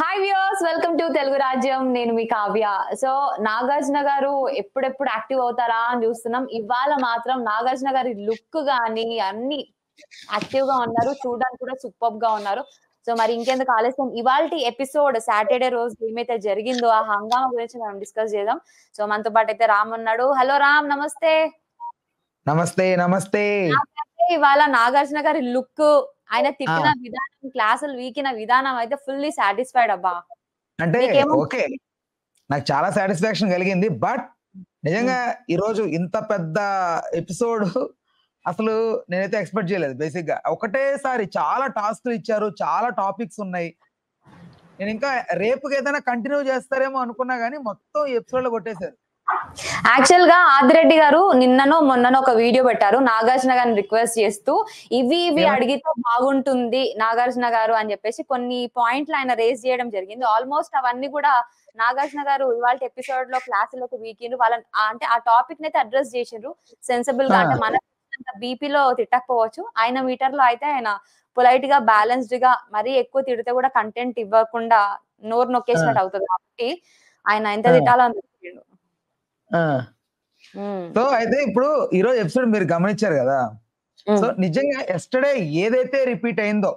Hi viewers, welcome to Telugu రాజ్యం. నేను మీ Kavya. So Nagarjuna గారు ఎప్పుడెప్పుడు యాక్టివ్ అవుతారా అని చూస్తున్నాం. ఇవాళ మాత్రం నాగార్జున గారి లుక్ గాని అన్ని యాక్టివ్ గా ఉన్నారు. చూడడానికి కూడా సూపర్ గా ఉన్నారు. సో మరి ఇంకెందుకు ఆలస్యం, ఇవాల్టి ఎపిసోడ్ సాటర్డే రోజు ఏమైతే జరిగిందో ఆ హంగామా గురించి మనం డిస్కస్ చేద్దాం. సో మనతో పాటు అయితే రామ్ ఉన్నాడు. హలో రామ్, నమస్తే. నమస్తే నమస్తే. నాకైతే ఇవాళ నాగార్జున గారి లుక్, ఆయన తిట్టిన విధానం, క్లాసులు వీకిన విధానం అయితే ఫుల్లీ సాటిస్ఫైడ్ అబ్బా. అంటే నీకేమో ఓకే, నాకు చాలా సాటిస్ఫాక్షన్ కలిగింది. బట్ నిజంగా ఈరోజు ఇంత పెద్ద ఎపిసోడ్ అసలు నేనైతే ఎక్స్పెక్ట్ చేయలేదు. బేసిక్ గా ఒకటేసారి చాలా టాస్క్లు ఇచ్చారు, చాలా టాపిక్స్ ఉన్నాయి. నేను ఇంకా రేపుకి ఏదైనా కంటిన్యూ చేస్తారేమో అనుకున్నా గానీ మొత్తం ఎపిసోడ్ లో కొట్టేశారు. యాక్చువల్ గా ఆదిరెడ్డి గారు నిన్ననో మొన్ననో ఒక వీడియో పెట్టారు నాగార్జున గారిని రిక్వెస్ట్ చేస్తూ, ఇవి అడిగితే బాగుంటుంది నాగార్జున గారు అని చెప్పేసి కొన్ని పాయింట్లు ఆయన రేస్ చేయడం జరిగింది. ఆల్మోస్ట్ అవన్నీ కూడా నాగార్జున గారు ఇవాళ ఎపిసోడ్ లో క్లాసులకు వీకిండ్రు వాళ్ళని, అంటే ఆ టాపిక్ నైతే అడ్రస్ చేసిండ్రు సెన్సిబుల్ గా. అంటే మన బీపీలో తిట్టకపోవచ్చు, ఆయన మీటర్ లో అయితే ఆయన పొలైట్ గా, బ్యాలెన్స్డ్ గా, మరీ ఎక్కువ తిడితే కూడా కంటెంట్ ఇవ్వకుండా నోరు నొక్కేసినట్టు అవుతుంది. కాబట్టి ఆయన ఎంత తిట్టాలో అంత తిట్టిండు. సో అయితే ఇప్పుడు ఈరోజు ఎపిసోడ్ మీరు గమనించారు కదా. సో నిజంగా ఎస్టర్డే ఏదైతే రిపీట్ అయిందో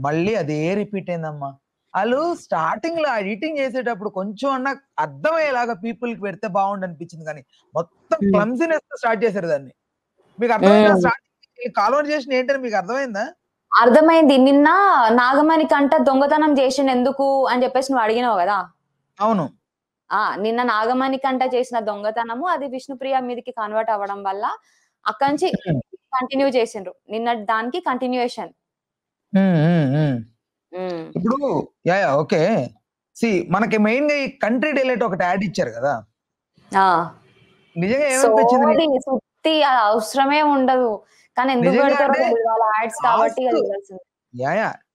మళ్ళీ అదే రిపీట్ అయిందమ్మా. వాళ్ళు స్టార్టింగ్ లో ఎడిటింగ్ చేసేటప్పుడు కొంచెం అన్నా అర్థమయ్యేలాగా పీపుల్ కి పెడితే బాగుండు అనిపించింది, కానీ మొత్తం క్లమ్సీనెస్ స్టార్ట్ చేశారు దాన్ని. మీకు అర్థమైందా? స్టార్టింగ్ కాన్వర్జేషన్ ఏంటని మీకు అర్థమైందా? అర్థమైంది. నిన్న నాగమణి కంట దొంగతనం చేసిండు ఎందుకు అని చెప్పేసి నువ్వు అడిగినావు కదా. అవును. నిన్న నాగమణి కంట చేసిన దొంగతనము అది విష్ణుప్రియ మీదకి కన్వర్ట్ అవ్వడం వల్ల అక్కడి నుంచి కంటిన్యూ చేసిండ్రు. నిన్న దానికి కంటిన్యూయేషన్. ఇప్పుడు ఓకే, మనకి మెయిన్ గా ఈ కంట్రీ డైలెట్ ఒకటి యాడ్ ఇచ్చారు కదా. నిజంగా ఏమనిపించింది? సుత్తి అవసరమే ఉండదు, కానీ ఎందుకు పెడతారో వాళ్ళ యాడ్స్ కాబట్టి.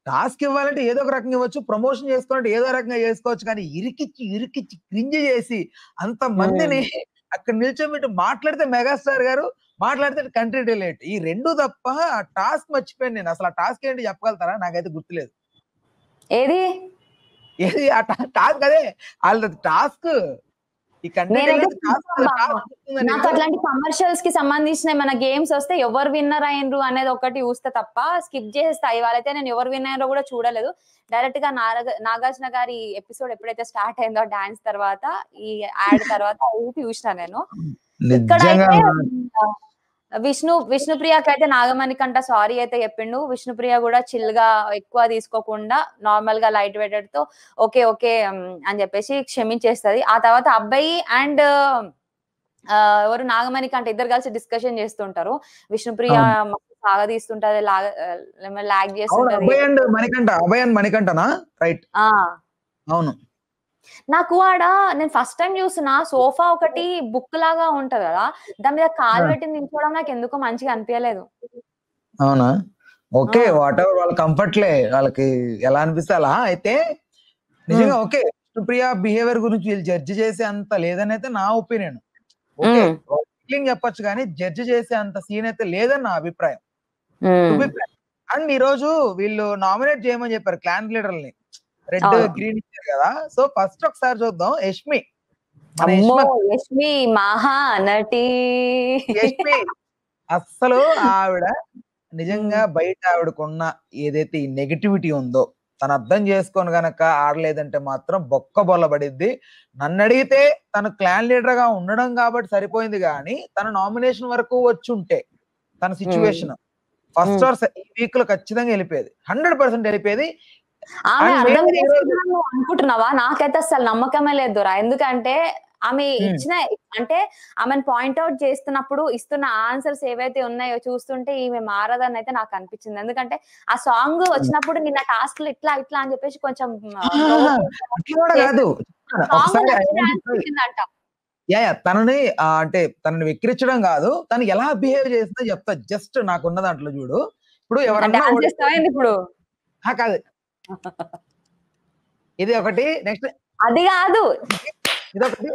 టాస్క్ ఇవ్వాలంటే ఏదో ఒక రకంగా ఇవ్వచ్చు, ప్రమోషన్ చేసుకోవాలంటే ఏదో రకంగా చేసుకోవచ్చు, కానీ ఇరికిచ్చి క్రింజ్ చేసి అంత మందిని అక్కడ నిల్చోబెట్టి మాట్లాడితే మెగాస్టార్ గారు, మాట్లాడితే కంట్రీ డైలెట్, ఈ రెండు తప్ప ఆ టాస్క్ మర్చిపోయాను నేను. అసలు ఆ టాస్క్ ఏంటి చెప్పగలుగుతారా? నాకైతే గుర్తులేదు. ఏది ఆ టాస్క్? అదే వాళ్ళ టాస్క్. నాకు అట్లాంటి కమర్షియల్స్ కి సంబంధించిన మన గేమ్స్ వస్తే ఎవరు విన్నర్ అయినరు అనేది ఒకటి చూస్తే తప్ప స్కిప్ చేసేస్తా. ఇవాళైతే నేను ఎవరు విన్ అయినరో కూడా చూడలేదు. డైరెక్ట్ గా నాగార్జున గారి ఎపిసోడ్ ఎప్పుడైతే స్టార్ట్ అయిందో డాన్స్ తర్వాత, ఈ యాడ్ తర్వాత చూసిన నేను. ఇక్కడైతే విష్ణుప్రియకి అయితే నాగమణి కంట సారీ అయితే చెప్పిండు. విష్ణుప్రియ కూడా చిల్ గా ఎక్కువ తీసుకోకుండా నార్మల్ గా లైట్ వెయిటెడ్ తో ఓకే అని చెప్పేసి క్షమించేస్తుంది. ఆ తర్వాత అబ్బాయి అండ్ ఎవరు నాగమణి కంట ఇద్దరు కలిసి డిస్కషన్ చేస్తుంటారు. విష్ణుప్రియ సాగదీస్తుంటది, లాగ్ చేస్తుంటది. అవును. నాకు నేను ఫస్ట్ టైం చూస్తున్నా సోఫా ఒకటి బుక్ లాగా ఉంటది కదా, దాని మీద కాలు పెట్టి నిల్చోవడం నాకు ఎందుకో మంచిగా అనిపించలేదు. అవునా? ఓకే, వాట్ ఎవర్, వాళ్ళ కంఫర్ట్లే, వాళ్ళకి ఎలా అనిపిస్తే అలా. అయితే నిజంగా ఓకే, విష్ణుప్రియ బిహేవియర్ గురించి వీళ్ళు జడ్జి చేసే అంత లేదని అయితే నా ఒపీనియన్. ఓకే, ఫీలింగ్ చెప్పొచ్చు కానీ జడ్జి చేసే అంత సీన్ అయితే లేదని నా అభిప్రాయం. అండ్ ఈ రోజు వీళ్ళు నామినేట్ చేయమని చెప్పారు క్లాన్ లీడర్ని, రెడ్ గ్రీన్ ఇచ్చారు కదా. సో ఫస్ట్ ఒకసారి చూద్దాం. యష్మి మహానటి. అస్సలు ఆవిడ నిజంగా బయట ఆవిడకున్న ఏదైతే ఈ నెగటివిటీ ఉందో తను అర్థం చేసుకొని గనక ఆడలేదంటే మాత్రం బొక్క బొల్లబడిద్ది. నన్ను అడిగితే తను క్లాన్ లీడర్ గా ఉండడం కాబట్టి సరిపోయింది, కానీ తన నామినేషన్ వరకు వచ్చి ఉంటే తన సిచ్యువేషన్ ఫస్ట్ ఈ వీక్ లో ఖచ్చితంగా వెళ్ళిపోయేది, 100% వెళ్ళిపోయేది. అనుకుంటున్నావా? నాకైతే అసలు నమ్మకమే లేదు. ఎందుకంటే ఆమె ఇచ్చిన, అంటే ఆమెను పాయింట్అవుట్ చేస్తున్నప్పుడు ఇస్తున్న ఆన్సర్స్ ఏవైతే ఉన్నాయో చూస్తుంటే ఈమె మారదని అయితే నాకు అనిపించింది. ఎందుకంటే ఆ సాంగ్ వచ్చినప్పుడు నిన్న టాస్క్ లో ఇట్లా అని చెప్పేసి కొంచెం తనని అంటే తనని వెక్కిరించడం కాదు, తను ఎలా బిహేవ్ చేస్తుందో చెప్తా. జస్ట్ నాకున్న దాంట్లో చూడు, ఇప్పుడు ఎవరన్నా ఇప్పుడు కాదు, ఇది ఒకటి, నెక్స్ట్ అది కాదు, ఇదొకటి,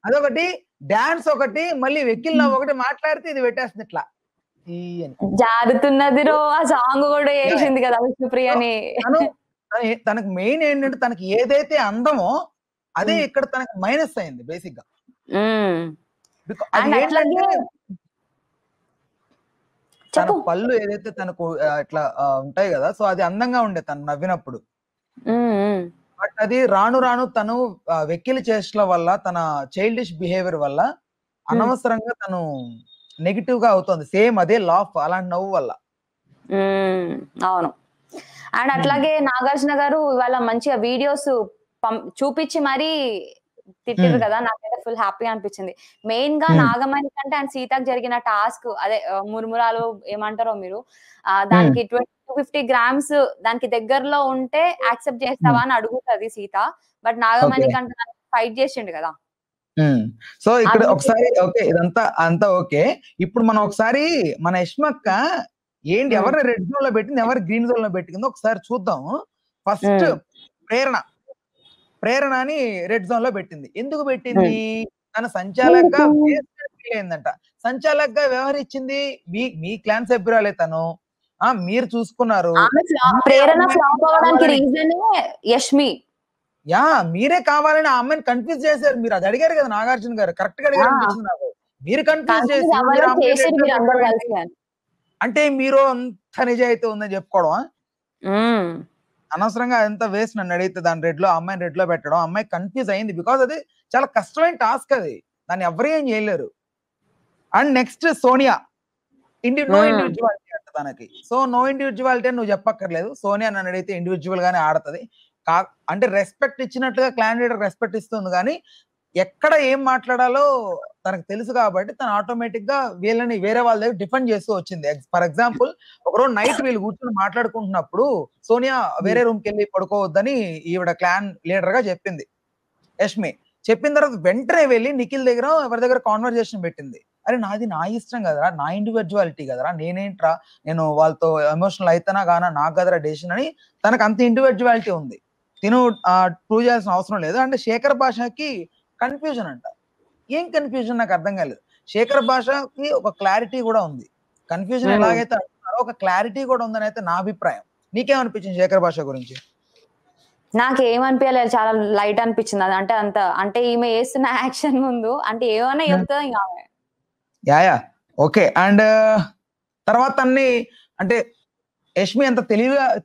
అదొకటి డాన్స్ ఒకటి, మళ్ళీ వెక్కిల్ ఒకటి మాట్లాడితే ఇది పెట్టేస్తుంది ఇట్లా జారుతున్నది రో. ఆ సాంగ్ కూడా వేసింది కదా విష్ణుప్రియని. తనకు మెయిన్ ఏంటంటే తనకి ఏదైతే అందమో అదే ఇక్కడ తనకి మైనస్ అయింది బేసిక్ గా. అది అండ్ అట్లాగే ఏంటంటే తన చెప్పు. పళ్ళు ఏదైతే తనకు ఇట్లా ఉంటాయి కదా, సో అది అందంగా ఉండే తను నవ్వినప్పుడు. బట్ అది రాను రాను తను వెక్కిలి చేష్టల వల్ల, తన చైల్డిష్ బిహేవియర్ వల్ల అనవసరంగా తను నెగిటివ్ గా అవుతుంది. సేమ్ అదే లాఫ్ అలాంటి నవ్వు వల్ల. అవును. అండ్ అట్లాగే నాగార్జున గారు ఇవాళ మంచిగా వీడియోస్ చూపించి మరీ తిట్టిరు కదా, నాకైతే ఫుల్ హ్యాపీగా అనిపించింది. మెయిన్ గా నాగమణి కంటే అండ్ సీతకు జరిగిన టాస్క్ అదే మురుమురాలు ఏమంటారో మీరు, దానికి 250 grams దానికి దగ్గరలో ఉంటే యాక్సెప్ట్ చేస్తావా అని అడుగుతుంది సీత. బట్ నాగమణి కంటే ఫైట్ చేసిండు కదా. సో ఇక్కడ ఒకసారి ఓకే, ఇదంతా అంతా ఓకే. ఇప్పుడు మనం ఒకసారి మన యష్మక్క ఏంటి ఎవరిని రెడ్ జోన్ లో పెట్టింది, ఎవరు గ్రీన్ జోన్ లో పెట్టిందో ఒకసారి చూద్దాం. ఫస్ట్ ప్రేరణ అని రెడ్ జోన్ లో పెట్టింది. ఎందుకు పెట్టింది? తన సంచాలకగా ఫీల్ అయిందంట. సంచాలకగా వ్యవహరించింది మీ క్లాన్ సభ్యురాలే తను. మీరు చూసుకున్నారు. ప్రేరణ ఫ్లాప్ అవ్వడానికి రీజన్ యష్మి. మీరే కావాలని ఆ అమ్మాయిని కన్ఫ్యూజ్ చేశారు. మీరు అది అడిగారు కదా నాగార్జున గారు, కరెక్ట్ గా అడిగారు అనిపించింది నాకు. మీరు కన్ఫ్యూజ్ చేసి అంటే మీరు అంత నిజాయితీ ఉందని చెప్పుకోవడం అనవసరంగా అదంతా వేస్ట్. నన్ను అడిగితే దాని రెడ్ లో అమ్మాయిని రెడ్ లో పెట్టడం, అమ్మాయి కన్ఫ్యూజ్ అయింది. బికాస్ అది చాలా కష్టమైన టాస్క్, అది దాన్ని ఎవరు ఏం చేయలేరు. And next Sonia, no individuality అంట తనకి. సో నో ఇండివిజువాలిటీ నువ్వు చెప్పక్కర్లేదు. సోనియా నన్ను అడిగితే ఇండివిజువల్ గానే ఆడుతుంది. అంటే రెస్పెక్ట్ ఇచ్చినట్టుగా క్లాన్ లీడర్ రెస్పెక్ట్ ఇస్తుంది, కానీ ఎక్కడ ఏం మాట్లాడాలో తనకు తెలుసు కాబట్టి తను ఆటోమేటిక్ గా వీళ్ళని వేరే వాళ్ళ దగ్గర డిఫెండ్ చేస్తూ వచ్చింది. ఫర్ ఎగ్జాంపుల్ ఒకరోజు నైట్ వీళ్ళు కూర్చొని మాట్లాడుకుంటున్నప్పుడు సోనియా వేరే రూమ్ కి వెళ్ళి పడుకోవద్దని ఈవిడ క్లాన్ లీడర్ గా చెప్పింది యష్మి. చెప్పిన తర్వాత వెంటనే వెళ్ళి నిఖిల్ దగ్గర ఎవరి దగ్గర కాన్వర్జేషన్ పెట్టింది. అరే నాది నా ఇష్టం కదరా, నా ఇండివిజువాలిటీ కదరా, నేనేంట్రా నేను వాళ్ళతో ఎమోషనల్ అయితేనా గానా నాకు కదరా డెసిషన్ అని తనకు అంత ఇండివిజువాలిటీ ఉంది. తిను ప్రూవ్ చేయాల్సిన అవసరం లేదు. అంటే శేఖర్ భాషకి కన్ఫ్యూజన్ అంట. ఏం కన్ఫ్యూజన్ నాకు అర్థం కాలేదు. శేఖర్ భాషకి ఒక క్లారిటీ కూడా ఉంది. కన్ఫ్యూజన్ ఎలాగైతే అంటున్నారో ఒక క్లారిటీ కూడా ఉందని అయితే నా అభిప్రాయం. నీకేమనిపించింది శేఖర్ భాష గురించి? నాకేమనిపించలేదు, చాలా లైట్ అనిపించింది. అది అంటే అంత అంటే ఈమె చేస్తున్న యాక్షన్ ముందు అంటే ఏమైనా చెప్తుంది ఇంకా. Yeah okay. అండ్ తర్వాత అన్ని అంటే యష్మి ఎంత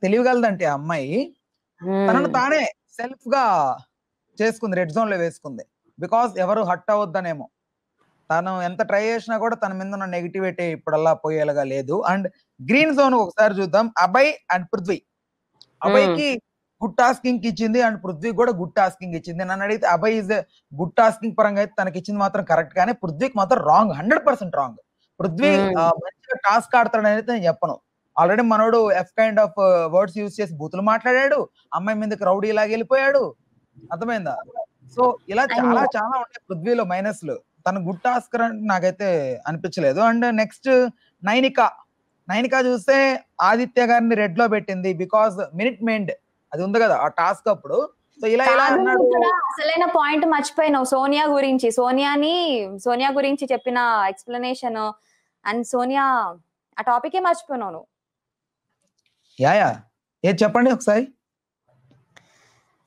తెలివిగలదంటే ఆ అమ్మాయి తనను తానే సెల్ఫ్ గా చేసుకుంది, రెడ్ జోన్ లో వేసుకుంది. బికాస్ ఎవరు హట్ అవ్వద్దనేమో. తను ఎంత ట్రై చేసినా కూడా తన మీద ఉన్న నెగిటివిటీ ఇప్పుడల్లా పోయేలాగా లేదు. అండ్ గ్రీన్ జోన్ ఒకసారి చూద్దాం. అభయ్ అండ్ పృథ్వీ. అభయ్కి గుడ్ టాస్కింగ్ ఇచ్చింది అండ్ పృథ్వీ కూడా గుడ్ టాస్కింగ్ ఇచ్చింది. నన్ను అడిగితే అభయ్ ఇస్ గుడ్ టాస్కింగ్ పరంగా అయితే తనకి ఇచ్చింది మాత్రం కరెక్ట్, గానే పృథ్వీకి మాత్రం రాంగ్, 100% రాంగ్. పృథ్వీ మంచిగా టాస్క్ ఆడతాడని అయితే నేను చెప్పను. ఆల్రెడీ మనోడు F kind of words use చేసి బూతులు మాట్లాడాడు, అమ్మాయి మీదకి రౌడీ లాగా వెళ్ళిపోయాడు. అర్థమైందా? సో ఇలా చాలా చాలా ఉంటాయి పృథ్వీలో మైనస్లు. తన గుడ్ టాస్కర్ అంటే నాకైతే అనిపించలేదు. అండ్ నెక్స్ట్ నైనికా చూస్తే ఆదిత్య గారిని రెడ్ లో పెట్టింది. బికాస్ మినిట్ మెండ్ అది ఉంది కదా ఆ టాస్క్ అప్పుడు. సో ఇలా అన్నాడు. అసలైన పాయింట్ మర్చిపోయినావు సోనియా గురించి చెప్పిన ఎక్స్ప్లెనేషన్ అండ్ సోనియా ఆ టాపికే మర్చిపోయినావు. యా ఏది చెప్పండి ఒకసారి.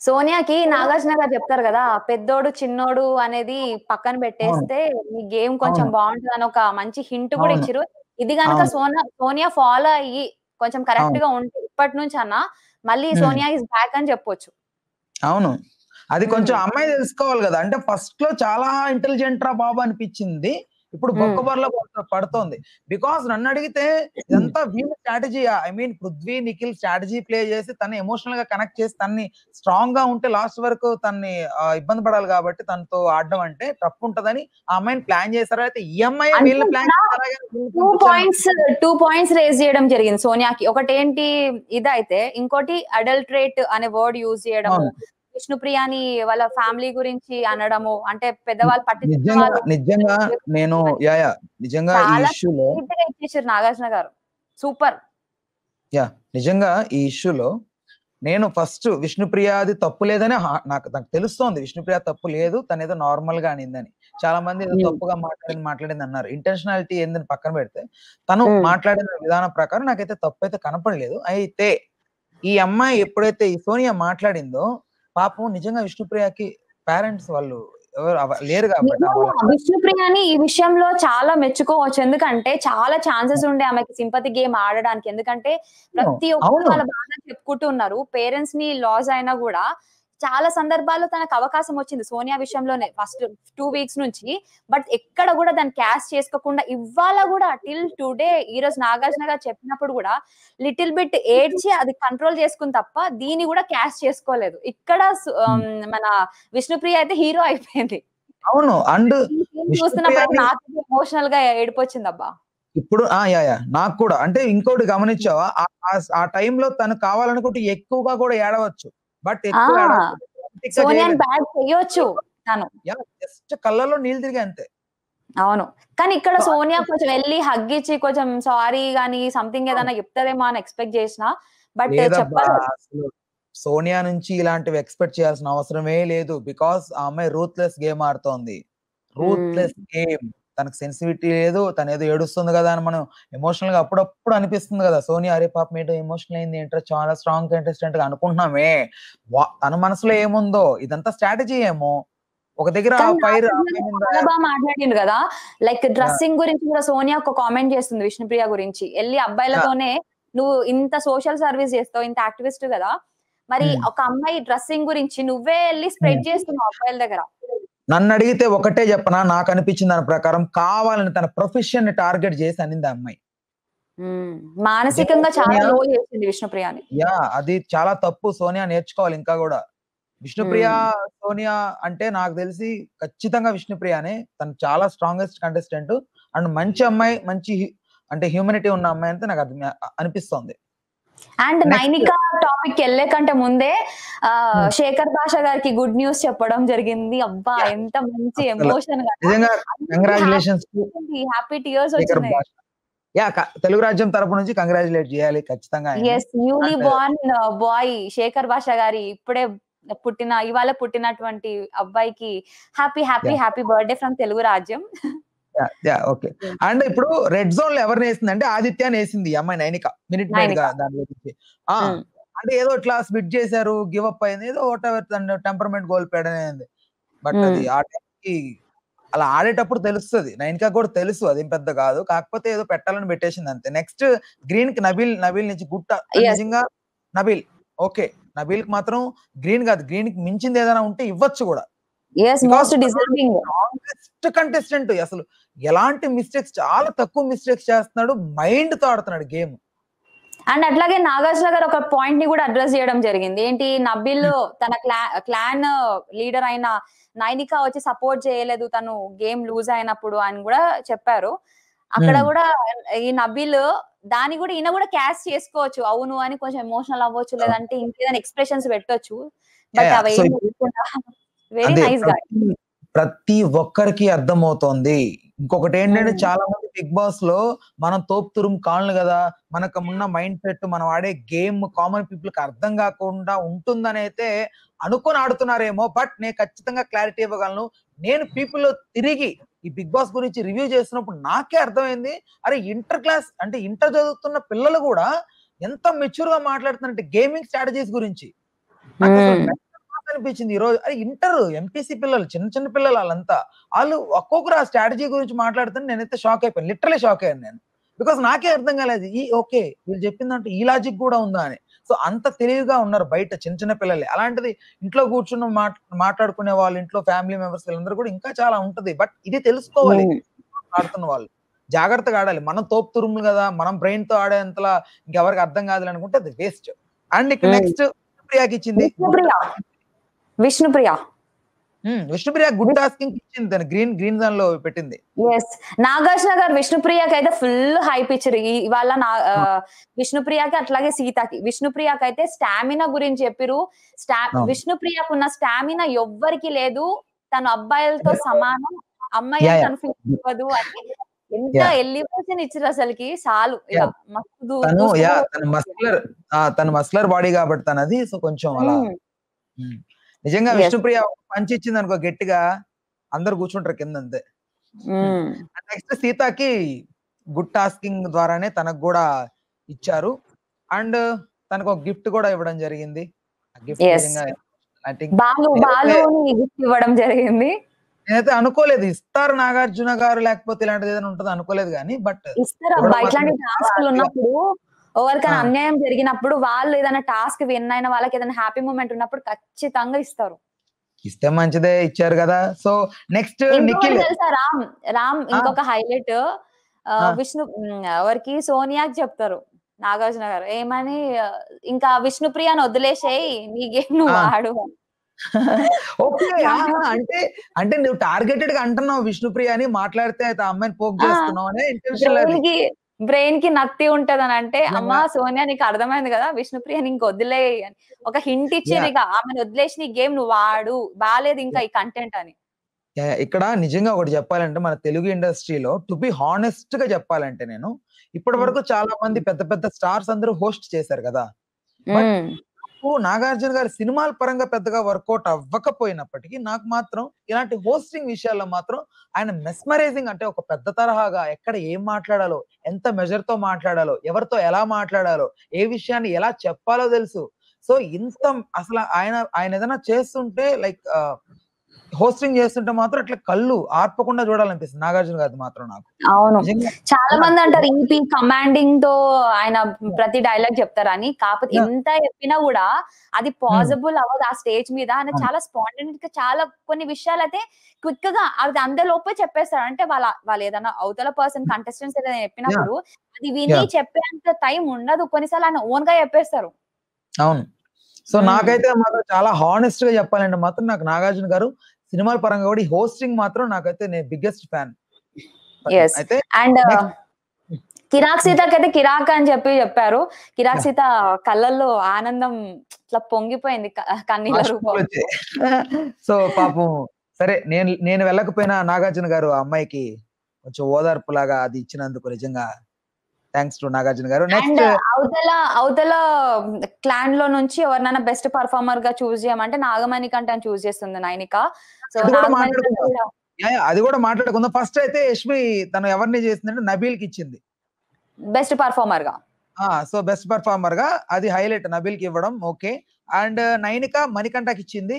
సోనియాకి నాగార్జున గారు చెప్తారు కదా, పెద్దోడు చిన్నోడు అనేది పక్కన పెట్టేస్తే మీ గేమ్ కొంచెం బాగుంటుంది అని ఒక మంచి హింట్ కూడా ఇచ్చారు. ఇది కనుక సోనియా ఫాలో అయ్యి కొంచెం కరెక్ట్ గా ఉంటే ఇప్పటి నుంచి అన్న మళ్ళీ సోనియా ఇస్ బ్యాక్ అని చెప్పొచ్చు. అవును, అది కొంచెం అమ్మాయి తెలుసుకోవాలి కదా. అంటే ఫస్ట్ లో చాలా ఇంటెలిజెంట్ రా బాబు అనిపించింది, ఇప్పుడు బొక్కబర్లో పడుతోంది. బికాస్ నన్ను అడిగితే ఇదంతా వీళ్ళ strategy. I mean Prithvi Nikhil strategy play చేసి తను ఎమోషనల్ గా కనెక్ట్ చేసి తన్ని స్ట్రాంగ్ గా ఉంటే లాస్ట్ వరకు తన్ని ఇబ్బంది పడాలి కాబట్టి తనతో ఆడడం అంటే తప్పు ఉంటదని ఆ అమ్మాయిని ప్లాన్ చేశారు. అయితే ఈ అమ్మాయి వీళ్ళు ప్లాన్ 2 పాయింట్స్ రేజ్ చేయడం జరిగింది సోనియాకి. ఒకటి ఏంటి ఇదైతే, ఇంకోటి అడల్ట్రేట్ అనే వర్డ్ యూజ్ చేయడము, విష్ణుప్రియాని వాళ్ళ ఫ్యామిలీ గురించి అనడము, అంటే పెద్దవాళ్ళు నిజంగా నేను నిజంగా ఈ ఇష్యూలో ఇచ్చేసారు నాగార్జున గారు. సూపర్. నిజంగా ఈ ఇష్యూలో నేను ఫస్ట్ విష్ణుప్రియాది తప్పు లేదని నాకు తెలుస్తోంది. విష్ణుప్రియ తప్పు లేదు, తను ఏదో నార్మల్ గా అనిందని. చాలా మంది ఏదో తప్పుగా మాట్లాడింది అన్నారు. ఇంటెన్షనాలిటీ ఏందని పక్కన పెడితే తను మాట్లాడిన విధానం ప్రకారం నాకైతే తప్పు అయితే కనపడలేదు. అయితే ఈ అమ్మాయి ఎప్పుడైతే ఈ సోనియా మాట్లాడిందో పాపం నిజంగా విష్ణుప్రియకి పేరెంట్స్ వాళ్ళు ఎవరు లేరు కాబట్టి నిజంగా విష్ణుప్రియని ఈ విషయంలో చాలా మెచ్చుకోవచ్చు. ఎందుకంటే చాలా ఛాన్సెస్ ఉండే ఆమెకి సింపతి గేమ్ ఆడడానికి. ఎందుకంటే ప్రతి ఒక్కరు అవును వాళ్ళ బాధలు చెప్పుకుంటూ ఉన్నారు. పేరెంట్స్ ని లాస్ అయినా గూడా చాలా సందర్భాల్లో తనకు అవకాశం వచ్చింది. సోనియా విషయంలోనే ఫస్ట్ 2 వీక్స్ నుంచి. బట్ ఎక్కడ గూడా దాన్ని క్యాష్ చేసుకోకుండా ఇవాళ గూడా టిల్ టుడే ఈరోజు నాగార్జున గారు చెప్పినప్పుడు గూడా లిటిల్ బిట్ ఏడ్చి అది కంట్రోల్ చేసుకుంది తప్ప దీన్ని గూడా క్యాష్ చేసుకోలేదు. ఇక్కడ మన విష్ణుప్రియ అయితే హీరో అయిపోయింది. అవును అండ్ ఈ సీన్ చూస్తున్నప్పుడైతే విష్ణుప్రియని నాకైతే ఎమోషనల్ గా ఏడుపొచ్చిందబ్బా! ఇప్పుడు నాకు కూడా అంటే ఇంకోటి గమనించావా ఆ టైంలో తను కావాలనుకుంటే ఎక్కువగా కూడా ఏడవచ్చు. బట్ ఆ! ఎక్కువ ఏడవకూడదు. పొలిటిక్‌గా సోనియాని చేయలేదు. బ్యాడ్ చెయ్యొచ్చు తను. జస్ట్ కళ్ళలో నీళ్ళు తిరిగాయి అంతే. అవును. కానీ ఇక్కడ సో సోనియా కొంచెం వెళ్లి హగ్ ఇచ్చి కొంచెం సారీ గాని సంథింగ్ ఏదైనా చెప్తదేమో అని ఎక్స్‌పెక్ట్ చేసినా. బట్ లేదబ్బా చెప్పలేదు. అసలు సోనియా నుంచి ఇలాంటివి ఎక్స్‌పెక్ట్ చేయాల్సిన అవసరమే లేదు. బికాజ్ ఆ అమ్మాయి రూత్‌లెస్ గేమ్ ఆడుతోంది. Ruthless game. తనకు సెన్సిటివిటీ లేదు. తనేదో ఏడుస్తుంది గదా! అని మనం ఎమోషనల్‌గా అప్పుడప్పుడు అనిపిస్తుంది గదా! సోనియా అరే పాపం ఏంటో ఎమోషనల్ అయింది ఏంట్రా చాలా స్ట్రాంగ్ కంటెస్టెంట్‌గా అనుకుంటున్నామే. తన మనసులో ఏముందో ఇదంతా స్ట్రాటజీ ఏమో. ఒక దగ్గర కానీ ఫైర్ నాగార్జున గారు చాలా బాగా మాట్లాడిండు గదా! Like yeah! డ్రెస్సింగ్ గురించి కూడా సోనియా ఒక కామెంట్ చేస్తుంది విష్ణుప్రియ గురించి. ఎళ్లి యాహ్! అబ్బాయిలతోనే నువ్వు ఇంత సోషల్ సర్వీస్ చేస్తావు, ఇంత యాక్టివిస్ట్ గదా! మరి హ్మ్. ఒక అమ్మాయి డ్రెస్సింగ్ గురించి నువ్వే ఎళ్లి హ్మ్. స్ప్రెడ్ చేస్తున్నావు అబ్బాయిల దగ్గర. నన్నడిగితే ఒకటే చెప్పనా? నాకనిపించిన దాని ప్రకారం కావాలని తన ప్రొఫెషన్‌ని టార్గెట్ చేసి అనింది ఆ అమ్మాయి. హ్మ్. నిజంగా మానసికంగా చాలా సోనియా లో చేసింది విష్ణుప్రియని. అది చాలా తప్పు. సోనియా నేర్చుకోవాలి ఇంకా గూడా. విష్ణుప్రియ, హ్మ్. సోనియా అంటే నాకు తెలిసి ఖచ్చితంగా విష్ణుప్రియనే. తను చాలా స్ట్రాంగెస్ట్ కంటెస్టెంట్. అండ్ మంచి అమ్మాయి, మంచి అంటే హ్యూమానిటీ ఉన్న అమ్మాయి అంటే నాకు అనిపిస్తోంది. అండ్ నెక్స్ట్ నైనిక టాపిక్‌కెళ్ళే కంటే ముందే హ్మ్. శేఖర్ భాష గారికి గుడ్ న్యూస్ చెప్పడం జరిగింది. అబ్బా! యాహ్! ఎంత మంచి అసలు ఎమోషన్ గదా! నిజంగా అందరికి congratulations to happy tears Shekhar వచ్చినాయి. భాష. తెలుగు రాజ్యం తరపు నుంచి కంగ్రాచ్యులేట్ చేయాలి ఖచ్చితంగా ఆయన్ని. Yes. Newly and born boy Shekhar Basha గారి ఇప్పుడే ఇవాళ పుట్టినటువంటి అబ్బాయికి happy, happy, yeah! Happy birthday from Telugu Rajyam. Okay. And ఇప్పుడు రెడ్ జోన్‌లో ఎవరినేసిందంటే ఆదిత్యనేసింది ఈ అమ్మాయి నైనిక. మినిట్ నైనిక. మేడ్‌గా దాని గురించి. ఆ! హ్మ్. అంటే ఏదో ఇట్లా స్ప్లిట్ చేసారు. గివ్ అప్ అయింది. ఏదో వాటెవర్ తన టెంపర్‌మెంట్ కోల్పోయాడని అయింది. బట్ అది హ్మ్. ఆ టైంకి అలా ఆడేటప్పుడు తెలుస్తది. నైనికకి కూడా తెలుసు అదేం పెద్ద కాదు. కాకపోతే ఏదో పెట్టాలని పెట్టేసింది అంతే. నెక్స్ట్ గ్రీన్‌కి నబీల్ నుంచి యెస్. నిజంగా నబీల్ ఓకే. నబీల్‌కి మాత్రం గ్రీన్ కాదు. గ్రీన్‌కి మించింది ఏదైనా ఉంటే ఇవ్వచ్చు కూడా. యెస్. బికాజ్ మోస్ట్ తను డిజర్వింగ్. స్ట్రాంగెస్ట్ కంటెస్టెంట్ అసలు ఎలాంటి మిస్టేక్స్ చాలా తక్కువ మిస్టేక్స్ చేస్తున్నాడు. మైండ్‌తో ఆడుతున్నాడు గేమ్. అండ్ అట్లాగే నాగార్జున గారు ఒక పాయింట్ ని కూడా అడ్రెస్ చేయడం జరిగింది. ఏంటి నబిల్ హ్మ్. తన క్లాన్ లీడర్ అయిన నైనిక వచ్చి సపోర్ట్ చేయలేదు తను గేమ్ లూజ్ అయినప్పుడు అని కూడా చెప్పారు. అక్కడ హ్మ్. కూడా ఈ నబిల్ దాన్ని కూడా ఈయన కూడా క్యాష్ చేసుకోవచ్చు. అవును అని కొంచెం ఎమోషనల్ అవ్వచ్చు. లేదంటే ఇంకేదైనా ఎక్స్‌ప్రెషన్స్ పెట్టొచ్చు. బట్ సో, అవేం పెట్టకుండా వెరీ అదే నైస్ గాయ్. ప్రతి ఒక్కరికి అర్థమవుతోంది. ఇంకొకటేంటంటే హ్మ్. చాలా మంది బిగ్ బాస్‌లో మనం తోపు తురుము కాళ్ళను గదా! మనకున్న మైండ్ సెట్ మనం ఆడే గేమ్ కామన్ పీపుల్‌కి అర్థం గాకుండా ఉంటుందనైతే అనుకోని ఆడుతున్నారేమో. బట్ నేను ఖచ్చితంగా క్లారిటీ ఇవ్వగలను. నేను పీపుల్‌లో తిరిగి ఈ బిగ్ బాస్ గురించి రివ్యూ చేస్తున్నప్పుడు నాకే అర్థమైంది. అరే! ఇంటర్ క్లాస్ అంటే ఇంటర్ చదువుతున్న పిల్లలు గూడా ఎంత మెచ్యూర్‌గా మాట్లాడుతున్నారంటే గేమింగ్ స్ట్రాటజీస్ గురించి. నాకసలు హ్మ్. అనిపించింది ఈరోజు. అరే! ఎంపీసీ పిల్లలు చిన్న చిన్న పిల్లలు ఆళ్ళంతా. ఆళ్ళు ఒక్కొక్కరు ఆ స్ట్రాటజీ గురించి మాట్లాడుతుంటే నేనైతే షాక్ అయిపోయాను. లిటరల్లీ షాక్ అయ్యాను నేను. బికాజ్ నాకే అర్థం కాలేదు. ఓకే. వీళ్ళు చెప్పిన దాంట్లో ఈ లాజిక్ గూడా ఉందా అని. సో, అంత తెలివిగా ఉన్నారు బయట చిన్న చిన్న పిల్లలే. అలాంటిది ఇంట్లో కూర్చుని మాట్లాడుకునే వాళ్ళు ఇంట్లో ఫ్యామిలీ మెంబర్స్ వీళ్ళందరూ కూడా ఇంకా చాలా ఉంటది. బట్ ఇది తెలుసుకోవాలి. హ్మ్. ఆడుతున్న వాళ్ళు. జాగ్రత్తగా ఆడాలి. మనం తోపు తురుములు గదా! మనం బ్రెయిన్‌తో ఆడేంతలా ఇంకెవరికి అర్థం కాదులే అనుకుంటే అది వేస్ట్. అండ్ ఇక హ్మ్. నెక్స్ట్ ప్రియాకిచ్చింది. Good Vishnupriya. Task. Vishnupriya. Vishnupriya good tasking ఇచ్చింది తను. గ్రీన్ జోన్‌లో పెట్టింది. యెస్. నాగార్జున గారు విష్ణుప్రియకైతే ఫుల్ హైప్ ఇచ్చిర్రు. ఇవాళ అవును. విష్ణుప్రియకి అట్లాగే సీతకి. విష్ణుప్రియకైతే స్టామినా గురించి చెప్పిర్రు. అవును. విష్ణుప్రియకున్న స్టామినా ఎవ్వరికీ లేదు. తను అబ్బాయిలతో సమానం. అమ్మాయి అని యాహ్! తను ఫీల్ అవ్వదు అని ఎంత యాహ్! ఎలివేషన్ ఇచ్చిర్రు అసలకి చాలు ఇగ. యాహ్! మస్తు తను దూసుకుపోతది. తను మస్కులర్ బాడీ కాబట్టి తనది. సో, కొంచెం అలా హ్మ్. హ్మ్. నిజంగా యెస్. విష్ణుప్రియ ఒక పంచ్ ఇచ్చిందనుకో గట్టిగా అందరూ కూర్చుంటారు కిందంతే. హ్మ్. నెక్స్ట్ సీతకి గుడ్ టాస్కింగ్ ద్వారానే తనకు గూడా ఇచ్చారు. అండ్ తనకు ఒక గిఫ్ట్ కూడా ఇవ్వడం జరిగింది. ఆ గిఫ్ట్ ఎస్ నిజంగా ఐ థింక్ బాలుని గిఫ్ట్ ఇవ్వడం జరిగింది. నేనైతే అనుకోలేదు ఇస్తారు నాగార్జున గారు, లేకపోతే ఇలాంటిది ఏదైనా ఉంటది అనుకోలేదు గానీ ఇస్తారు ఇవ్వడం అబ్బా. మాత్రం ఇట్లాంటి చాలా టాస్క్‌లు హ్యాపీగా. ఉన్నప్పుడు ఎవరికైనా ఆ! అన్యాయం జరిగినప్పుడు వాళ్ళు ఏదైనా టాస్క్ విన్ అయిన వాళ్ళకి ఏదైనా హ్యాపీ మూమెంట్ ఉన్నప్పుడు ఖచ్చితంగా ఇస్తారు. ఇస్తే మంచిదే, ఇచ్చారు గదా! సో నెక్స్ట్ ఇంకొకటి నిఖిల్. తెలుసా రామ్ ఆ! ఇంకొక హైలైట్ ఆ! విష్ణు ఎవరికి సోనియాకి చెప్తారు నాగార్జున గారు. ఏమని ఇంకా విష్ణుప్రియని వదిలేసేయ్ నీ గేమ్ నువ్వు ఆ! ఆడు అని. ఓకే. ఆహా! నాగార్జున అంటే నువ్వు టార్గెటెడ్‌గా అంటున్నావు విష్ణుప్రియ అని, మాట్లాడితే అయితే ఆ అమ్మాయిని పోక్ ఆ! చేస్తున్నావు అనే ఇంటెన్షన్‌లో అది. బ్రెయిన్‌కి బ్రెయిన్‌కి నత్తి ఉంటదనంటే, నిజంగా. అమ్మా సోనియా నీకు అర్థమైంది గదా! విష్ణుప్రియని ఇంక వదిలేయ్ అని. ఒక హింట్ యాహ్! ఇచ్చిర్రిక. ఆమెని వదిలేసి నీ గేమ్ నువ్వు ఆడు. బాలేదు ఇంకా ఈ కంటెంట్ అని. ఇక్కడ నిజంగా ఒకటి చెప్పాలంటే మన తెలుగు ఇండస్ట్రీలో టు బి హానెస్ట్‌గా చెప్పాలంటే నేను, ఇప్పటి హ్మ్. వరకు చాలా మంది పెద్ద పెద్ద స్టార్స్ అందరూ హోస్ట్ చేశారు గదా! బట్ హ్మ్. నాకు నాగార్జున గారి సినిమాల పరంగా పెద్దగా వర్కౌట్ అవ్వకపోయినప్పటికీ, నాకు మాత్రం ఇలాంటి హోస్టింగ్ విషయాల్లో మాత్రం ఆయన మెస్మరైజింగ్, అంటే ఒక పెద్ద తరహాగా ఎక్కడ ఏం మాట్లాడాలో, ఎంత మెజర్‌తో మాట్లాడాలో, ఎవరితో ఎలా మాట్లాడాలో, ఏ విషయాన్ని ఎలా చెప్పాలో తెలుసు. సో, ఇంత అసల ఆయన ఏదైనా చేస్తుంటే లైక్ హోస్టింగ్ చేస్తుంటే మాత్రం ఇట్లా కళ్ళు ఆర్పకుండా చూడాలనిపిస్తుంది నాగార్జున గారిది మాత్రం నాకు. అవును. నిజంగా చాలా యాహ్! మంది అంటారు ఈపీ కమాండింగ్‌తో ఆయన ప్రతి డైలాగ్ చెప్తారని. కాపోతే యాహ్! ఎంత చెప్పినా గూడా అది హ్మ్. పాసిబుల్ అవ్వదు ఆ స్టేజ్ మీద. ఆయన అవును. చాలా స్పాంటేనియస్‌గా చాలా కొన్ని విషయాలైతే క్విక్‌గా అది అంతలోపే చెప్పేస్తాడు. అంటే వాళ్ళేదన్నా అవతల పర్సన్ కంటెస్టెంట్స్ ఏదైనా యాహ్! చెప్పినప్పుడు అది విని యాహ్! చెప్పేంత టైం ఉండదు. కొన్నిసార్లు ఆయన ఓన్‌గా చెప్పేస్తారు. అవును. సో, హ్మ్. నాకైతే మాత్రం చాలా హానెస్ట్‌గా చెప్పాలంటే మాత్రం నాకు నాగార్జున గారు సినిమాల పరంగా కూడా ఈ హోస్టింగ్ మాత్రం నాకైతే నేను బిగ్గెస్ట్ ఫ్యాన్. యెస్. అయితే అండ్ నెక్స్ట్. హ్మ్. కిరాక్ హ్మ్. సీతకైతే కిరాక్ అని చెప్పారు. కిరాక్ యాహ్! సీత కళ్ళల్లో ఆనందం ఇట్లా పొంగిపోయింది కన్నీళ్ళ బాష్పాలొచ్చాయి. రూపంలో. సో, పాపం సరే, నేను నేను వెళ్ళకపోయినా నాగార్జున గారు ఆ అమ్మాయికి కొంచెం ఓదార్పులాగా అది ఇచ్చినందుకు నిజంగా థాంక్స్ టు నాగార్జున గారు. అండ్ నెక్స్ట్ అవతల క్లాన్‌లో నుంచి ఎవరినైనా బెస్ట్ పెర్ఫార్మర్‌గా చూజ్ చేయమంటే నాగమణి కంటని చూజ్ చేస్తుంది నైనిక. సో, అది కూడా నాగమణి కంట మాట్లాడుకుందాం. కూడా యాహ్! అది కూడా మాట్లాడుకుందాం. ఫస్ట్ అయితే యష్మి తను ఎవరిని చేసిందంటే నబీల్‌కిచ్చింది. బెస్ట్ పెర్ఫార్మర్‌గా. సో, బెస్ట్ పెర్ఫార్మర్‌గా అది హైలైట్ నబీల్‌కి ఇవ్వడం ఓకే. అండ్ నైనిక మణికంఠకిచ్చింది.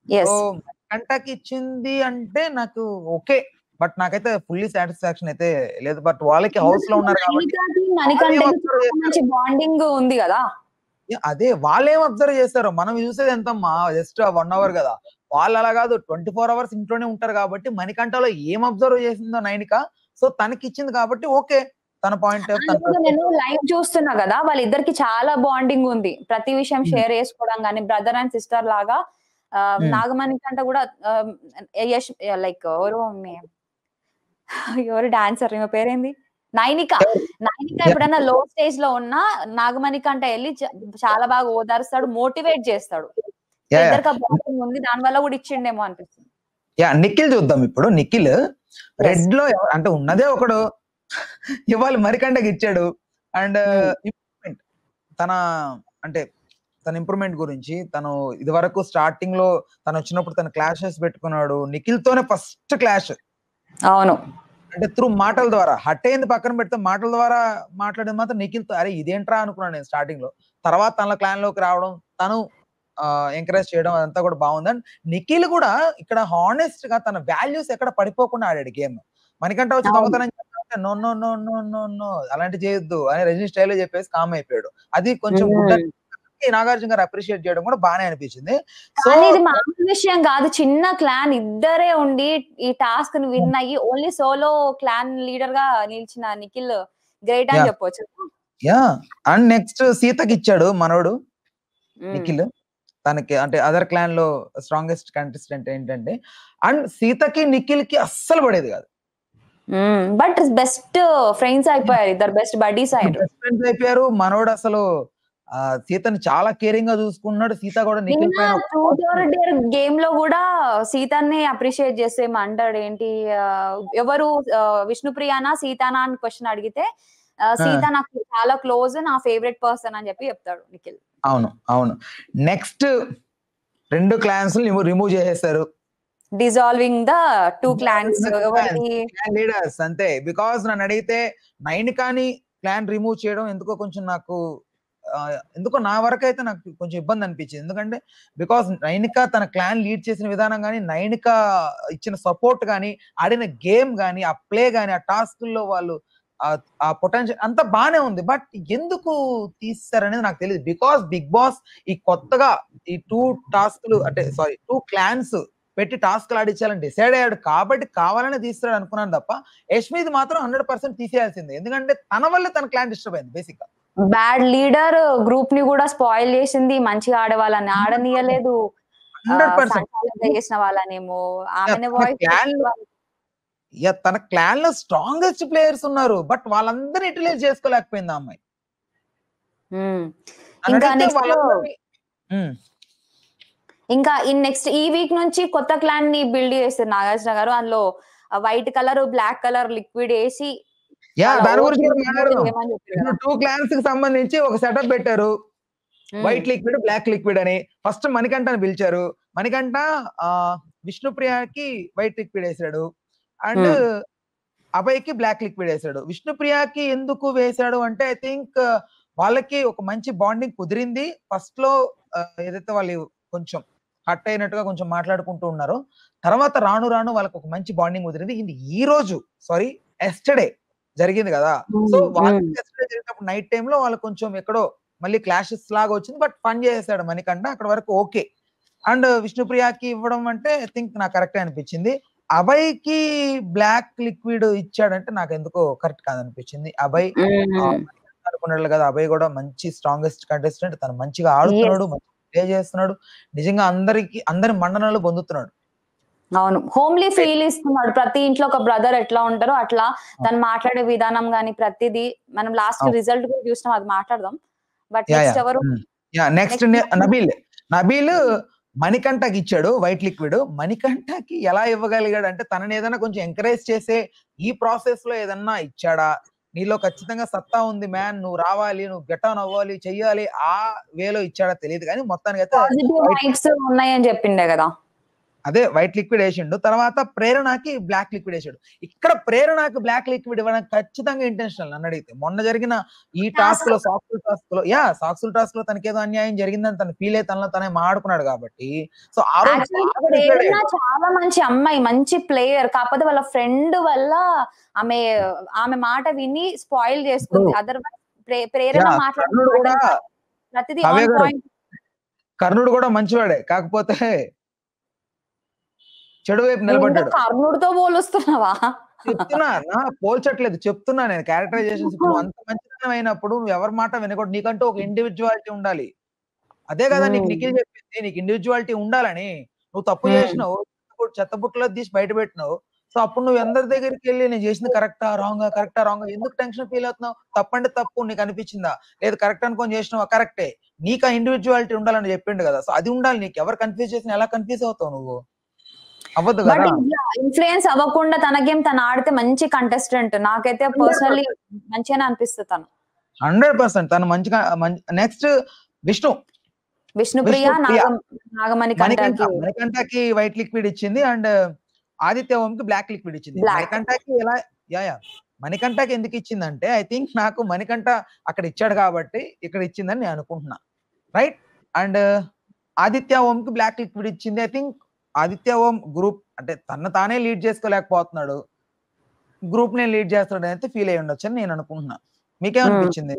So, yes. మణికంఠకిచ్చింది అంటే నాకు ఓకే. బట్ నాకైతే ఫుల్లీ సాటిస్ఫాక్షన్ అయితే లేదు. బట్ వాళ్ళకి హౌస్‌లో ఎందుకంటే ఉన్నారు కాబట్టి నైనికకి, వాళ్ళేం మణికంఠకి అబ్జర్వ్ చాలా చేస్తారు. మంచి బాండింగ్ ఉంది గదా! అదే వాళ్ళేం అబ్జర్వ్ చేస్తారో మనం చూసేది ఎంతమ్మా జస్ట్ 1 అవర్ గదా! వాళ్ళలా గాదు 24 అవర్స్ ఇంట్లోనే ఉంటారు కాబట్టి మణికంఠలో ఏం అబ్జర్వ్ చేసిందో నైనిక, సో, తనకిచ్చింది కాబట్టి ఓకే. తన పాయింట్ ఆ! తన లేదు నేను పర్స్పెక్టివ్. లైవ్ చూస్తున్నా గదా! వాళ్ళిద్దరికి చాలా బాండింగ్ ఉంది. ప్రతి విషయం హ్మ్. షేర్ చేసుకోవడం గాని, బ్రదర్ అండ్ సిస్టర్ లాగా హ్మ్. నాగమణి కంట గూడా ఆహ్, యష్ లైక్ ఎవరు ఎవరు డాన్సర్ ఈమె పేరేంది? నైనిక. ఎవరు? నైనిక యాహ్! ఎప్పుడైనా లో స్టేజ్‌లో ఉన్నా నాగమణి కంట ఎళ్లి చాలా బాగా ఓదారుస్తాడు, మోటివేట్ జేస్తాడు. So, yeah! ఇద్దరికి ఆ బాండింగ్ ఉంది. దాని వల్ల గూడా ఇచ్చిండేమో అనిపిస్తుంది. నిఖిల్ చూద్దాం ఇప్పుడు. నిఖిల్ యెస్. రెడ్‌లో అంటే ఉన్నదే ఒకడు. ఇవాళ మరికంటకిచ్చాడు. అండ్ హ్మ్. ఇంప్రూవ్‌మెంట్ తన అంటే తన ఇంప్రూవ్‌మెంట్ గురించి తను ఇదివరకు స్టార్టింగ్‌లో తనొచ్చినప్పుడు తను క్లాషెస్ పెట్టుకున్నాడు. నిఖిల్‌తోనే ఫస్ట్ క్లాష్. అవును. అంటే త్రూ మాటల ద్వారా. హర్ట్ అయింది పక్కన పెడితే మాటల ద్వారా మాట్లాడేది మాత్రం నిఖిల్‌తో. అరే! ఇదేంట్రా అనుకున్నాను నేను స్టార్టింగ్‌లో. తర్వాత తన క్లాన్‌లోకి రావడం, తను ఎంకరేజ్ చేయడం అదంతా కూడా బావుంది. అండ్ నిఖిల్ కూడా ఇక్కడ హానెస్ట్‌గా తన వాల్యూస్ ఎక్కడ పడిపోకుండా ఆడాడు గేమ్. మణికంఠ వచ్చి అవును. దొంగతనం చేద్దామంటే no, no, no, no, no, no అలాంటివి చేయొద్దు అని రజనీ స్టైల్‌లో చెప్పేసి కామ్ అయిపోయాడు. అది కొంచెం గుడ్ హ్మ్. అని నాగార్జున గారు అప్రిషియేట్ చేయడం కూడా బానే అనిపించింది. సో, కానీ ఇది మామూలు విషయం గాదు. చిన్న క్లాన్ ఇద్దరే ఉండి ఈ టాస్క్‌ని విన్ అయ్యి ఓన్లీ సోలో క్లాన్ లీడర్‌గా నిలిచిన నిఖిల్ గ్రేట్ అని యాహ్! జెప్పొచ్చు. యాహ్! అండ్ నెక్స్ట్ సీతకిచ్చాడు మనోడు హ్మ్. నిఖిల్. తనకి అంటే అదర్ క్లాన్‌లో స్ట్రాంగెస్ట్ కంటెస్టెంట్ ఏంటంటే అండ్ సీతకి, నిఖిల్‌కి అస్సలు పడేది కాదు. హ్మ్. బట్ బెస్ట్ ఫ్రెండ్స్ అయిపోయారు. ఇద్దరు బెస్ట్ బడ్డీస్ ఇద్దరు అయ్యిండ్రు. బెస్ట్ ఫ్రెండ్స్ అయిపోయారు. మనోడసలు సీతని చాలా కేరింగ్‌గా చూసుకుంటున్నాడు. సీత కూడా నిఖిల్ నిన్న పైన ఒక ట్రూత్ ఆర్ డేర్ గేమ్‌లో గూడా సీతన్నే అప్రిషియేట్ చేసి ఏమో అంటాడు. ఏంటి ఎవరు విష్ణుప్రియనా? సీతనా? అని క్వెషన్ అడిగితే ఆ! సీత నాకు చాలా క్లోజ్. నా ఫేవరెట్ పర్సన్ అని జెప్పి చెప్తాడు నిఖిల్. అవును. అవును. నెక్స్ట్ 2 క్లాన్స్‌ని రిమూవ్ చేసేసారు. డిసాల్వింగ్ ద 2 క్లాన్స్ క్లాన్స్, ఎవరిది? క్లాన్ లీడర్స్ అంతే. బికాజ్ నన్నడిగితే నైనికాని క్లాన్ రిమూవ్ చేయడం ఎందుకో కొంచెం నాకు ఎందుకో నా వరకైతే నాకు కొంచెం ఇబ్బంది అనిపించింది. ఎందుకంటే బికాస్ నైనిక తన క్లాన్ లీడ్ చేసిన విధానం గాని, నైనిక ఇచ్చిన సపోర్ట్ గాని, ఆడిన గేమ్ గాని, ఆ ప్లే గాని, ఆ టాస్కుల్లో వాళ్ళు ఆ పొటెన్షియల్ అంతా బానే ఉంది. బట్ ఎందుకు తీసేసారనేది నాకు తెలీదు. బికాస్ బిగ్ బాస్ ఈ కొత్తగా ఈ 2 టాస్క్‌లు అంటే సారీ 2 క్లాన్స్ పెట్టి టాస్క్‌లు ఆడిచ్చాలని డిసైడ్ అయ్యాడు కాబట్టి కావాలనే తీస్తాడు అనుకున్నాను తప్ప, యష్మిది మాత్రం 100% తీసేయాల్సిందే. ఎందుకంటే తన వల్లే తన క్లాన్ డిస్టర్బ్ అయింది బేసిక్‌గా. బ్యాడ్ లీడర్ గ్రూప్ ని కూడా స్పాయిల్ చేసింది. మంచిగా ఆడే వాళ్ళని ఆడనీయలేదు. 100% సంచాలకుగా చేసిన వాళ్ళనేమో యాహ్! ఆమెనే వాయిస్ తన క్లాన్‌లో స్ట్రాంగెస్ట్ ప్లేయర్స్ ఉన్నారు. బట్ వాళ్ళందరిని యుటిలైజ్ చేసుకోలేకపోయింది ఆ అమ్మాయి. హ్మ్. ఇంకా నన్నడిగితే నెక్స్ట్ వాళ్ళందరిని హ్మ్. ఇంకా నెక్స్ట్ ఈ వీక్ నుంచి కొత్త క్లాన్ ని బిల్డ్ చేస్తారు నాగార్జున గారు. అందులో white colour, black colour liquid ఏసి వాళ్ళ దాని గురించి ఓట్‌ని కూడా నమోదు మాట్లాడదాం. చేయమని చెప్పారు ఇప్పుడు కదా! 2 క్లాన్స్‌కి సంబంధించి ఒక సెటప్ పెట్టారు. Hmm. White liquid, black liquid అని. ఫస్ట్ మణికంఠని పిలిచారు. మణికంఠ విష్ణుప్రియకి వైట్ లిక్విడ్ ఏసాడు. And hmm. అభయ్‌కి బ్లాక్ లిక్విడ్ ఏసాడు. విష్ణుప్రియకి ఎందుకు వేసాడు అంటే ఐ థింక్ వాళ్ళకి ఒక మంచి బాండింగ్ కుదిరింది. ఫస్ట్‌లో ఏదైతే వాళ్ళు కొంచెం హర్ట్ అయినట్టుగా కొంచెం మాట్లాడుకుంటూ ఉన్నారో, తర్వాత రాను రాను వాళ్ళకి ఒక మంచి బాండింగ్ కుదిరింది. ఇది ఈ రోజు యెస్టర్‌డే జరిగింది గదా! సో, హ్మ్. వాళ్ళకి హ్మ్. యెస్టర్‌డే జరిగినప్పుడు నైట్ టైమ్‌లో వాళ్ళు కొంచెం ఎక్కడో మళ్ళీ క్లాషెస్ లాగా వచ్చింది. బట్ ఫన్ చేసేసాడు మణికంఠ. అక్కడి వరకు ఓకే. అండ్ విష్ణుప్రియకి ఇవ్వడం అంటే ఐ థింక్ నాకు కరెక్టే అనిపించింది. అభయ్‌కి బ్లాక్ లిక్విడ్ ఇచ్చాడంటే నాకెందుకో కరెక్ట్ కాదనిపించింది. అభయ్ హ్మ్. అనుకున్నట్లు కాదు. అభయ్ కూడా మంచి స్ట్రాంగెస్ట్ కంటెస్టెంట్. తను మంచిగా యెస్. ఆడుతున్నాడు. మంచిగా ప్లే చేస్తున్నాడు. నిజంగా అందరి మన్ననలు పొందుతున్నాడు. అవును. హోమ్లీ ఫీల్ ఇస్తున్నాడు. ప్రతి ఇంట్లో ఒక బ్రదర్ ఎట్లా ఉంటారో అట్లా అవును. తను మాట్లాడే విధానం గాని ప్రతిది మనం లాస్ట్‌కి అవును. రిజల్ట్ కూడా చూసినాం అది మాట్లాడదాం. But yeah! Next yeah! ఎవరు? Hmm. Yeah! Next next Nabeel. Nabeel మణికంఠకిచ్చాడు వైట్ లిక్విడ్. మణికంఠకి ఎలా ఇవ్వగలిగాడంటే తనని ఏదైనా కొంచెం ఎంకరేజ్ చేసే ఈ ప్రాసెస్‌లో ఏదన్నా ఇచ్చాడా? నీలో ఖచ్చితంగా సత్తా ఉంది మ్యాన్. నువ్వు రావాలి. నువ్వు గెట్ ఆన్ అవ్వాలి. చెయ్యాలి. ఆ వేలో ఇచ్చాడో తెలీదు గానీ మొత్తానికైతే పాజిటివ్ వైట్ వైబ్స్ ఉన్నాయని చెప్పిండే గదా! అదే వైట్ లిక్విడ్ ఏసిండు. తర్వాత ప్రేరణకి బ్లాక్ లిక్విడ్ ఏసాడు. ఇక్కడ ప్రేరణకి బ్లాక్ లిక్విడ్ ఇవ్వడం ఖచ్చితంగా ఇంటెన్షనల్ నన్నడిగితే. మొన్న జరిగిన ఈ టాస్క్ సాక్సుల్ టాస్క్‌లో తనకేదో అన్యాయం జరిగిందని తను ఫీల్ అయ్యి తనలో తనే మాట్లాడుకున్నాడు కాబట్టి, సో ఆ రోజు యాక్చువల్లీ బాగా డిసైడ్ ప్రేరణ అయ్యాడు. చాలా మంచి అమ్మాయి. మంచి ప్లేయర్. కాకపోతే వాళ్ళ ఫ్రెండ్ వల్ల ఆమె, ఆమె మాట విని స్పాయిల్ ఇప్పుడు చేసుకుంది. అదర్‌వైస్ ప్రేరణ మాట్లాడిన కర్ణుడు కూడా మాటలు కానీ ప్రతిది కావ్య ఆన్ గారు పాయింట్. కర్ణుడు కూడా మంచివాడే. కాకపోతే చెడు వైపు నువ్వింకా నిలబడ్డాడు. కర్ణుడితో పోలుస్తున్నావా? పోల్చట్లేదు. చెప్తున్నా నేను క్యారెక్టరైజేషన్స్ ఇప్పుడు నువ్వు అంత మంచితనం అయినప్పుడు నువ్వు ఎవరి మాట వినకూడదు. నీకంటూ ఒక ఇండివిడ్యువాలిటీ ఉండాలి. అదే గదా! నీకు హ్మ్. నిఖిల్ చెప్పింది. నీకు ఇండివిడ్యువాలిటీ ఉండాలని. నువ్వు తప్పు హ్మ్. జేసినావు. చెత్త బుట్టలో తీసి బయట పెట్టినావు. సో, అప్పుడు నువ్వు అందరి దగ్గరికెళ్లి నేను చేసింది కరెక్టా? రాంగా? కరెక్టా? రాంగా? ఎందుకు టెన్షన్ ఫీల్ అవుతున్నావు? తప్పంటే తప్పు నీకనిపించిందా? లేదు కరెక్ట్ అనుకోని చేసినావా? కరెక్టే. నీకా ఇండివిడ్యువాలిటీ ఉండాలని చెప్పిండు గదా! సో, అది ఉండాలి నీకు. ఎవరు కన్‌ఫ్యూజ్ చేసినా ఎలా కన్‌ఫ్యూజ్ అవుతావు నువ్వు? అవ్వద్దు బట్ గదా! ఇట్లా ఇన్‌ఫ్లూయెన్స్ అవ్వకుండా తన గేమ్ తను ఆడితే మంచి కంటెస్టెంట్. నాకైతే పర్సనల్లీ 100% మంచిగానే అనిపిస్తది తను. 100% తను మంచిగా నెక్స్ట్ విష్ణు. విష్ణుప్రియ, విష్ణుప్రియ. నాగమణి మణికంఠ. కంఠకి మణికంఠకి వైట్ లిక్విడ్ ఇచ్చింది. అండ్ ఆదిత్య ఓంకి బ్లాక్ లిక్విడ్ ఇచ్చింది. బ్లాక్. మణికంఠకి ఎలా యాహ్! మణికంఠకి ఎందుకిచ్చిందంటే ఐ థింక్ నాకు మణికంఠ అక్కడ ఇచ్చాడు కాబట్టి ఇక్కడ ఇచ్చిందని నేను అనుకుంటున్నా. రైట్? అండ్ ఆదిత్య ఓంకి బ్లాక్ లిక్విడ్ ఇచ్చింది. I think Aditya Om group అంటే తనను తానే లీడ్ చేసుకోలేకపోతున్నాడు. గ్రూప్‌నే లీడ్ చేస్తాడనైతే ఫీల్ అయ్యి ఉండొచ్చని నేను అనుకుంటున్నా. హ్మ్. మీకేమనిపించింది?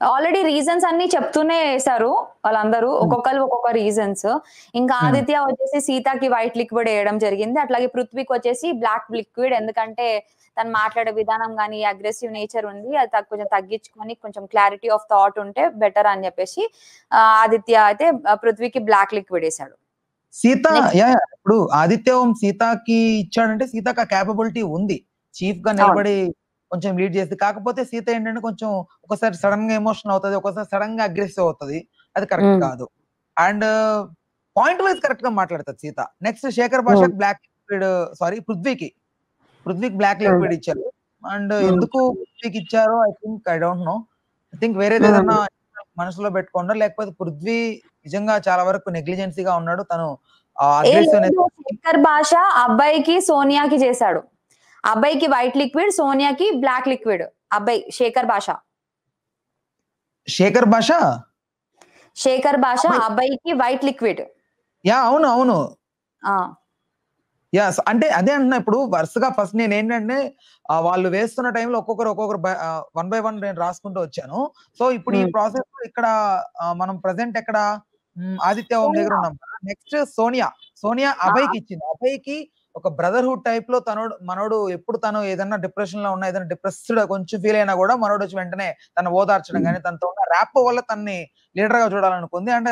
ఆల్రెడీ రీజన్స్ అన్నీ చెప్తూనే ఎసారు వాళ్ళందరూ. హ్మ్. ఒక్కొక్కళ్ళు ఒక్కొక్క రీజన్స్. ఇంకా హ్మ్. ఆదిత్య వచ్చేసి సీతకి వైట్ లిక్విడ్ ఎయడం జరిగింది. అట్లాగే పృథ్వీకొచ్చేసి బ్లాక్ లిక్విడ్. ఎందుకంటే తను మాట్లాడే విధానం గాని, అగ్రెసివ్ నేచర్ ఉంది. అది కొంచెం తగ్గించుకొని కొంచెం క్లారిటీ ఆఫ్ థాట్ ఉంటే బెటర్ అని చెప్పేసి ఆదిత్య అయితే పృథ్వీకి బ్లాక్ లిక్విడ్ ఎసాడు. సీత నెక్స్ట్ ఇప్పుడు ఆదిత్య ఓం సీతకి ఇచ్చాడంటే సీతకి ఆ కేపబిలిటీ ఉంది. చీఫ్‌గా అవును. నిలబడి కొంచెం లీడ్ చేస్తది. కాకపోతే సీత ఏంటంటే కొంచెం ఒక్కోసారి సడెన్‌గా ఎమోషనల్ అవుతది. ఒక్కోసారి సడెన్‌గా అగ్రెసివ్ అవుతది. అది కరెక్ట్ హ్మ్. కాదు. అండ్ పాయింట్ వైస్ కరెక్ట్‌గా మాట్లాడతది సీత. నెక్స్ట్ శేఖర్ హ్మ్. భాషకి బ్లాక్ లిక్విడ్ పృథ్వీకి బ్లాక్ హ్మ్. లిక్విడ్ ఇచ్చారు. అండ్ హ్మ్. ఎందుకు పృథ్వీకి ఇచ్చారో I don't know. I think హ్మ్. వేరేదేదన్నా మనసులో పెట్టుకున్నారో లేకపోతే పృథ్వీ నిజంగా చాలా వరకు నెగ్లిజెన్సీ‌గా ఉన్నాడు. తను అగ్రెసివ్‌నెస్ లేదు. శేఖర్ భాష అబ్బాయికి, సోనియాకి చేసాడు. అబ్బాయికి వైట్ లిక్విడ్, సోనియాకి బ్లాక్ లిక్విడ్. అబ్బాయి శేఖర్ భాష. శేఖర్ భాష శేఖర్ భాష అబ్బాయికి వైట్ లిక్విడ్. యా అవును అవును యా అంటే అదే అంటున్నా. ఇప్పుడు వరుసగా ఫస్ట్ నేను ఏంటంటే వాళ్ళు వేస్తున్న టైంలో ఒక్కొక్కరు వన్ బై వన్ నేను రాసుకుంటూ వచ్చాను. సో ఇప్పుడు ఈ ప్రాసెస్ లో ఇక్కడ మనం ప్రెసెంట్ ఎక్కడ ఆదిత్య ఓం దగ్గర ఉన్నాం కదా. నెక్స్ట్ సోనియా అభయ్కి ఇచ్చింది. అభయ్కి ఒక బ్రదర్హుడ్ టైప్ లో మనోడు ఎప్పుడు తను ఏదైనా డిప్రెషన్ లో ఉన్నా, ఏదైనా డిప్రెస్డ్ కొంచెం ఫీల్ అయినా కూడా మనోడు వచ్చి వెంటనే తను ఓదార్చడం కానీ, తనతో ఉన్న ర్యాప్ వల్ల తనని లీడర్ గా చూడాలనుకుంది. అండ్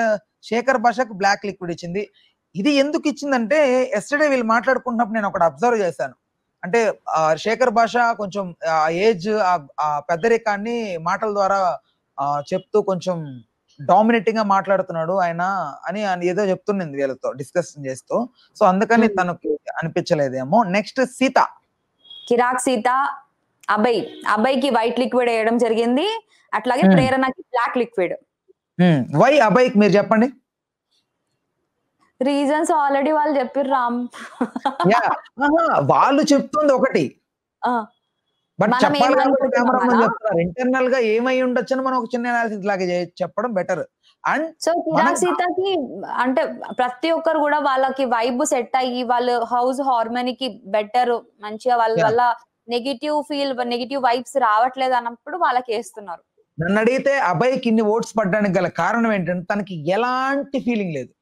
శేఖర్ భాషకు బ్లాక్ లిక్విడ్ ఇచ్చింది. ఇది ఎందుకు ఇచ్చిందంటే ఎస్టర్డే వీళ్ళు మాట్లాడుకున్నప్పుడు నేను ఒకటి అబ్జర్వ్ చేశాను. అంటే శేఖర్ భాష కొంచెం ఏజ్ ఆ పెద్దరికాన్ని మాటల ద్వారా చెప్తూ కొంచెం డామినేటింగ్ గా మాట్లాడుతున్నాడు ఆయన అని ఏదో చెప్తున్నది వీళ్ళతో డిస్కషన్ చేస్తూ. సో అందుకని తనకి అనిపించలేదేమో. నెక్స్ట్ కిరాక్ సీత అబ్బాయికి వైట్ లిక్విడ్ వేయడం జరిగింది. అట్లాగే ప్రేరణకి బ్లాక్ లిక్విడ్. వై అబ్బాయికి మీరు చెప్పండి. రీజన్స్ ఆల్రెడీ వాళ్ళు చెప్పారు రామ్. వాళ్ళు చెప్తుంది ఒకటి, బట్ చెప్పాలి కెమెరామెన్ చెప్తున్నారు. ఇంటర్నల్ గా ఏమై ఉండొచ్చు అని మనం ఒక చిన్న అనాలిసిస్ లాగా చెప్పడం బెటర్. అండ్ సో కిరాక్ సీతకి అంటే ప్రతి ఒక్కరు కూడా వాళ్ళకి వైబ్ సెట్ అయ్యి వాళ్ళు హౌస్ హార్మోనీకి బెటర్ మంచిగా వాళ్ళ వల్ల నెగిటివ్ వైబ్స్ రావట్లేదు అన్నప్పుడు వాళ్ళకి వేస్తున్నారు. నన్ను అడిగితే అబ్బాయికి ఇన్ని ఓట్స్ పడ్డానికి గల కారణం ఏంటంటే తనకి ఎలాంటి ఫీలింగ్ లేదు.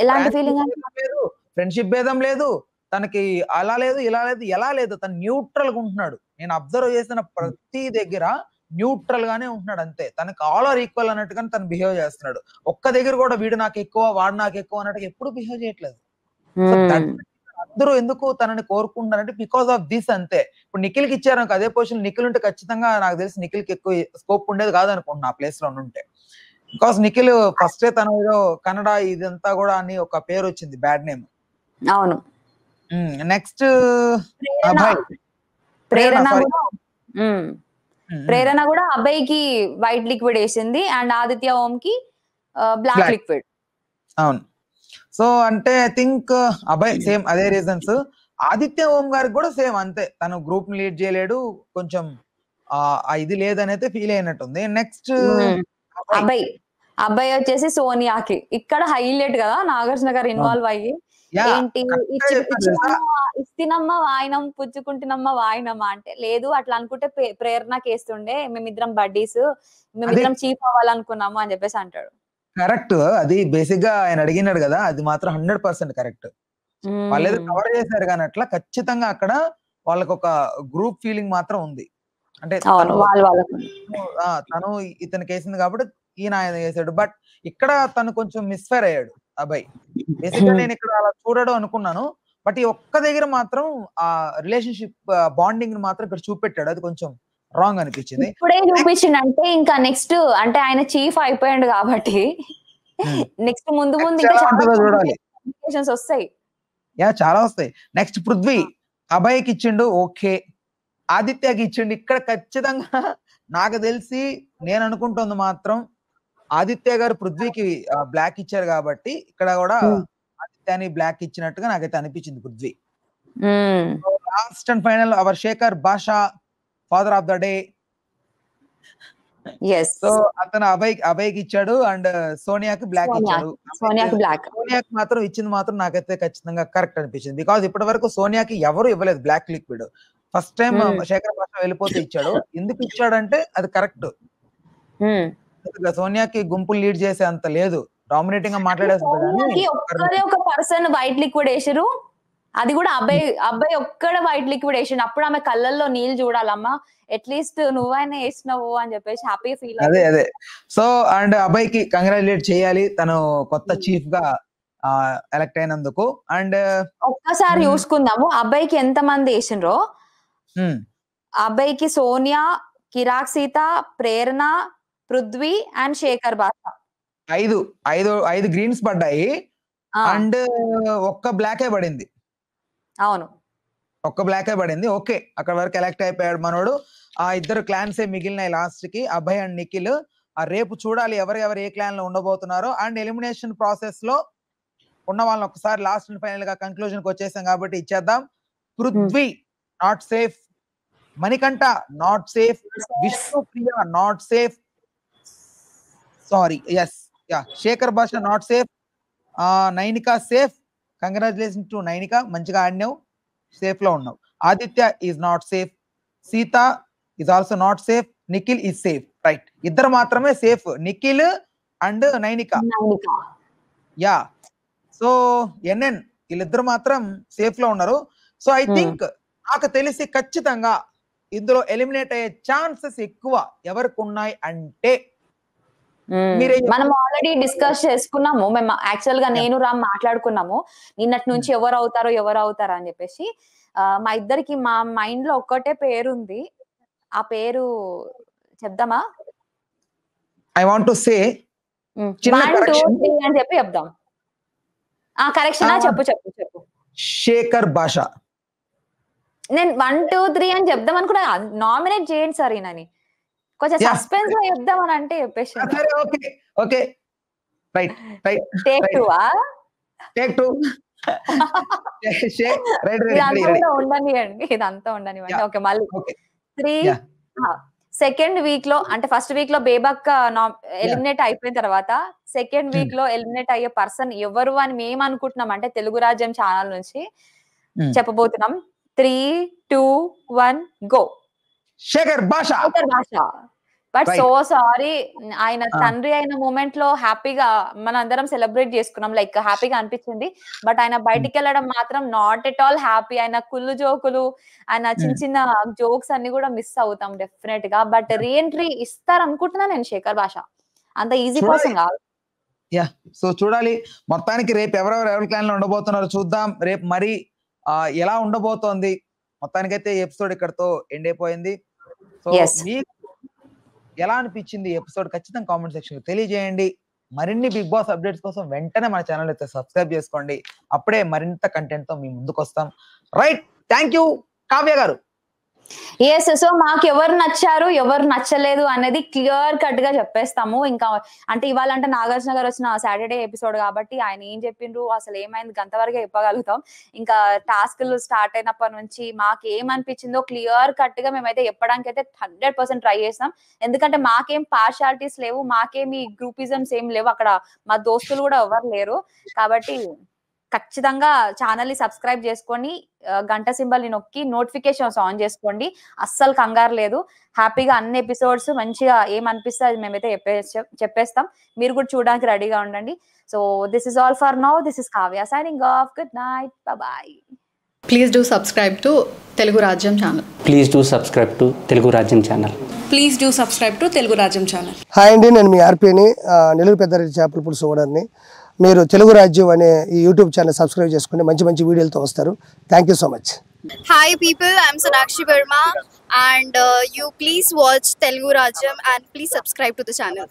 ఎలాంటి ఫీలింగ్? లేదు, ఫ్రెండ్షిప్ భేదం లేదు, తనకి అలా లేదు ఇలా లేదు ఎలా లేదు. తను న్యూట్రల్ గా ఉంటున్నాడు. నేను అబ్జర్వ్ చేసిన ప్రతి దగ్గర న్యూట్రల్ గానే ఉంటున్నాడు అంతే. తనకి ఆల్ ఆర్ ఈక్వల్ అన్నట్టుగానే తను బిహేవ్ చేస్తున్నాడు. ఒక్క దగ్గర కూడా వీడు నాకు ఎక్కువ వాడు నాకు ఎక్కువ అన్నట్టుగా ఎప్పుడు బిహేవ్ చేయట్లేదు. అందరూ ఎందుకు తనని కోరుకుంటున్నారంటే బికాస్ ఆఫ్ దిస్ అంతే. ఇప్పుడు నిఖిల్కి ఇచ్చారు అదే పొజిషన్ నిఖిల్ ఉంటే ఖచ్చితంగా నాకు తెలిసి నిఖిల్కి ఎక్కువ స్కోప్ ఉండేది కాదు అనుకుంటున్నా ఆ ప్లేస్ లో ఉంటే. బికాస్ నిఖిల్ ఫస్ట్ తన ఏదో కన్నడ ఇదంతా కూడా అని ఒక పేరు వచ్చింది, బ్యాడ్ నేమ్. అవును. నెక్స్ట్ ప్రేరణ కూడా అబ్బాయికి వైట్ లిక్విడ్ వేసింది అండ్ ఆదిత్య ఓం కి బ్లాక్ లిక్విడ్. అవును. సో అంటే ఐ థింక్ అబ్బాయి సేమ్ అదే రీజన్స్. ఆదిత్య ఓం గారికి కూడా సేమ్ అంతే. తను గ్రూప్ ని లీడ్ చేయలేడు, కొంచెం ఇది లేదనైతే ఫీల్ అయినట్టుంది. నెక్స్ట్ అబ్బాయి వచ్చేసి సోనియాకి ఇక్కడ హైలైట్ కదా నాగార్జున గారు ఇన్వాల్వ్ అయ్యి ఏంటి ఇస్తినమ్మ వాయినం పుచ్చుకుంటున్నమ్మ వాయినమ్మా అంటే లేదు అట్లా అనుకుంటే ప్రేరణకి వేస్తుండే, మేమిద్దరం బడ్డీస్, మేమిద్దరం చీఫ్ అవ్వాలనుకున్నాము అని చెప్పేసి అంటాడు. కరెక్ట్. అది బేసిక్ గా ఆయన అడిగినాడు కదా, అది మాత్రం 100% కరెక్ట్. వాళ్ళు ఏదో కవర్ చేశారు కానీ అట్లా ఖచ్చితంగా అక్కడ వాళ్ళకి ఒక గ్రూప్ ఫీలింగ్ మాత్రం ఉంది. అంటే తను ఇతనికి వేసింది కాబట్టి ఈయన ఆయన వేసాడు. బట్ ఇక్కడ తను కొంచెం మిస్ఫైర్ అయ్యాడు అబ్బాయి. బేసిక్ గా నేను ఇక్కడ అలా చూడడం అనుకున్నాను. బట్ ఈ ఒక్క దగ్గర మాత్రం ఆ రిలేషన్షిప్ బాండింగ్ మాత్రం ఇక్కడ చూపెట్టాడు. అది కొంచెం రాంగ్ అనిపించింది. ఇప్పుడే చూపించింది అంటే ఇంకా నెక్స్ట్ అంటే ఆయన చీఫ్ అయిపోయాడు కాబట్టి నెక్స్ట్ ముందు ఇంకా చూడాలి, వస్తాయి. చాలా వస్తాయి. నెక్స్ట్ పృథ్వీ అబ్బాయికి ఇచ్చిండు, ఓకే. ఆదిత్యకి ఇచ్చిండు. ఇక్కడ ఖచ్చితంగా నాకు తెలిసి నేను అనుకుంటుంది మాత్రం ఆదిత్య గారు పృథ్వీకి బ్లాక్ ఇచ్చారు కాబట్టి ఇక్కడ కూడా ఆదిత్యాని బ్లాక్ ఇచ్చినట్టుగా నాకైతే అనిపించింది Prithvi. Last and final our Shekhar Basha, father of the day. So అతను అభయ్కి ఇచ్చాడు అండ్ సోనియాకి బ్లాక్ ఇచ్చాడు. సోనియాకి మాత్రం ఇచ్చింది మాత్రం నాకైతే ఖచ్చితంగా కరెక్ట్ అనిపించింది. బికాస్ ఇప్పటి వరకు సోనియాకి ఎవరు ఇవ్వలేదు black liquid. First time Shekhar Basha వెళ్ళిపోతే ఇచ్చాడు. ఎందుకు ఇచ్చాడంటే అది కరెక్ట్. సోనియాకి గుంపులు లీడ్ చేసే అంత లేదు, డామినేటింగ్ గా మాట్లాడేస్తుంది. ఒక పర్సన్ వైట్ లిక్విడ్ వేసారు, అది కూడా అబ్బాయి ఒక్కడ వైట్ లిక్విడ్ వేసిండు. అప్పుడు ఆమె కళ్ళల్లో నీళ్ళు చూడాలమ్మా, అట్లీస్ట్ నువ్వైనా వేసినావు అని చెప్పేసి హ్యాపీ ఫీల్. అదే సో అండ్ అబ్బాయికి కంగ్రాచులేట్ చేయాలి, తను కొత్త చీఫ్ గా ఎలక్ట్ అయినందుకు. అండ్ ఒక్కసారి చూసుకుందాము అబ్బాయికి ఎంత మంది వేసిండ్రో. అబ్బాయికి సోనియా, కిరాక్ సీత, ప్రేరణ, పృథ్వీ అండ్ శేఖర్ భాష 5 గ్రీన్స్ పడ్డాయి అండ్ ఒక్క బ్లాకే పడింది. అవును, ఒక్క బ్లాకే పడింది. ఓకే, అక్కడ వరకు ఎలక్ట్ అయిపోయాడు మనోడు. ఆ ఇద్దరు క్లాన్సే మిగిలినాయి లాస్ట్ కి, అభయ్ అండ్ నిఖిల్. రేపు చూడాలి ఎవరు ఏ క్లాన్ లో ఉండబోతున్నారో. అండ్ ఎలిమినేషన్ ప్రాసెస్ లో ఉన్న వాళ్ళని ఒకసారి లాస్ట్ అండ్ ఫైనల్ గా కంక్లూజన్ కి వచ్చేసాం కాబట్టి ఇచ్చేద్దాం. Prithvi not safe, Manikanta not safe, Vishnupriya not safe, sorry ఎస్ yeah Shekhar Basha not safe. Nainika safe. Congratulation to Nainika, మంచిగా ఆడినావు, సేఫ్ లో ఉన్నావు. Aditya is not safe. Sita is also not safe. Nikhil is safe. Right, ఇద్దరు మాత్రమే safe, Nikhil and Nainika. Yeah so ఎన్ఎన్ వీళ్ళిద్దరు మాత్రం సేఫ్ లో ఉన్నారు. సో ఐ థింక్ నాకు తెలిసి ఖచ్చితంగా ఇందులో ఎలిమినేట్ అయ్యే ఛాన్సెస్ ఎక్కువ ఎవరికి ఉన్నాయి అంటే మనం ఆల్రెడీ డిస్కస్ చేసుకున్నాము. మేము యాక్చువల్ గా నేను రామ్ మాట్లాడుకున్నాము నిన్నటి నుంచి ఎవరు అవుతారు అని చెప్పేసి. మా ఇద్దరికి మా మైండ్ లో ఒక్కటే పేరు ఉంది, ఆ పేరు చెప్దామా? ఐ వాంట్ టు సే 1 2 3 అని చెప్పి చెప్దాం. కరెక్షన్ చెప్పు. శేఖర్ భాష. నేను 1 2 3 అని చెప్దాం అనుకున్నా. నామినేట్ చేయండి సార్ ఈయనని, కొంచెం సస్పెన్స్ గా చెప్దాం అని అంటే చెప్పేసి. ఓకే రైట్ టేక్ 2 ఇదంతా ఉండనివ్వండి. ఓకే మళ్ళీ 3. సెకండ్ వీక్ లో అంటే ఫస్ట్ వీక్ లో బేబక్ ఎలిమినేట్ అయిపోయిన తర్వాత సెకండ్ వీక్ లో ఎలిమినేట్ అయ్యే పర్సన్ ఎవరు అని మేము అనుకుంటున్నాం అంటే తెలుగు రాజ్యం ఛానల్ నుంచి చెప్పబోతున్నాం. 3 2 1 గో. శేఖర్ భాష. బట్ సో సారీ, ఆయన తండ్రి అయిన మూమెంట్ లో హ్యాపీగా మన అందరం సెలబ్రేట్ చేసుకున్నాం, లైక్ హ్యాపీగా అనిపించింది. బట్ ఆయన బయటికి వెళ్ళడం మాత్రం నాట్ ఎట్ ఆల్ హ్యాపీ. ఆయన కుళ్ళు జోకులు, ఆయన చిన్న జోక్స్ అన్ని కూడా మిస్ అవుతాం డెఫినెట్ గా. బట్ రీఎంట్రీ ఇస్తారు అనుకుంటున్నా నేను శేఖర్ భాష, అంత ఈజీ పర్సన్ కాదు. యా సో చూడాలి మొత్తానికి రేపు ఎవరి క్లాన్ లో ఉండబోతున్నారు చూద్దాం. రేపు మరి ఎలా ఉండబోతోంది. మొత్తానికైతే ఎపిసోడ్ ఇక్కడతో ఎండ్ అయిపోయింది. సో మీకు ఎలా అనిపించింది ఎపిసోడ్ ఖచ్చితంగా కామెంట్ సెక్షన్ లో తెలియజేయండి. మరిన్ని బిగ్ బాస్ అప్డేట్స్ కోసం వెంటనే మన ఛానల్ అయితే సబ్స్క్రైబ్ చేసుకోండి. అప్పుడే మరింత కంటెంట్ తో మీ ముందుకు వస్తాం. రైట్, థ్యాంక్ యూ కావ్య గారు. ఎస్, సో మాకు ఎవరు నచ్చారు ఎవరు నచ్చలేదు అనేది క్లియర్ కట్ గా చెప్పేస్తాము. ఇంకా అంటే ఇవాళ అంటే నాగార్జున గారు వచ్చిన సాటర్డే ఎపిసోడ్ కాబట్టి ఆయన ఏం చెప్పిండ్రు అసలు ఏమైంది గంతవరకే చెప్పగలుగుతాం. ఇంకా టాస్క్లు స్టార్ట్ అయినప్పటి నుంచి మాకు ఏమనిపించిందో క్లియర్ కట్ గా మేమైతే చెప్పడానికి అయితే 100% ట్రై చేస్తాం. ఎందుకంటే మాకేం పార్షాలిటీస్ లేవు, మాకేమి గ్రూపిజమ్స్ ఏం లేవు, అక్కడ మా దోస్తులు కూడా ఎవరు లేరు. కాబట్టి ఖచ్చితంగా ఛానల్ ని సబ్స్క్రైబ్ చేసుకొని గంట సింబల్ ని నొక్కి నోటిఫికేషన్స్ ఆన్ చేసుకోండి. అస్సలు కంగారు లేదు, హ్యాపీగా అన్ని ఎపిసోడ్స్ మంచిగా ఏమనిపిస్తే అది మేమైతే చెప్పేస్తాం. మీరు కూడా చూడడానికి రెడీగా ఉండండి. So this is all for now. This is Kavya signing off. Good night, by. Please do subscribe to Telugu Rajyam channel. Please do subscribe to Telugu Rajyam channel. Please do subscribe to Telugu Rajyam channel. Hi అండి, నేను మీ ఆర్పీని, నెల్లూరు పెద్దారెడ్డి చేపల పులుసు ఓనర్ని. మీరు తెలుగు రాజ్యం అనే ఈ YouTube channel subscribe చేసుకుని మంచి వీడియోలతో వస్తారు. Thank you so much. Hi people, I'm Sonakshi Verma and you please watch Telugu Rajyam and please subscribe to the channel.